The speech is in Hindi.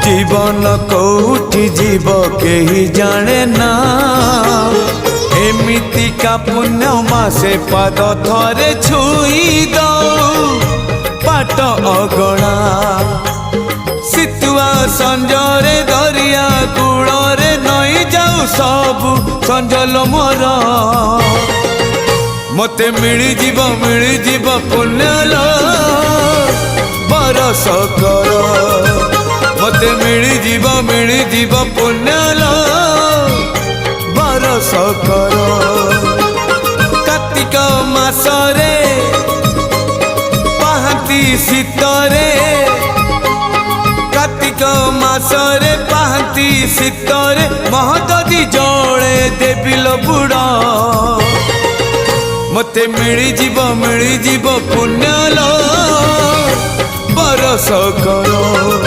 जीवन कौटी जीव केही जाने ना एमिति का पुण्य मासे पाद थरे छुई दो पाट अगणा सितुआ संजरे दरिया कूଳରେ नई जाऊ सबु संजल मोर मते मिली जीव पुण्यल बरस कर मते मिली जीव पुण्यल बरस कर कार्तिक मासरे पाहांती शीतरे कार्तिक मासरे पाहांती शीतरे महददी जड़े देविल बुड़ा मते मिली जीव पुण्यल बरस कर।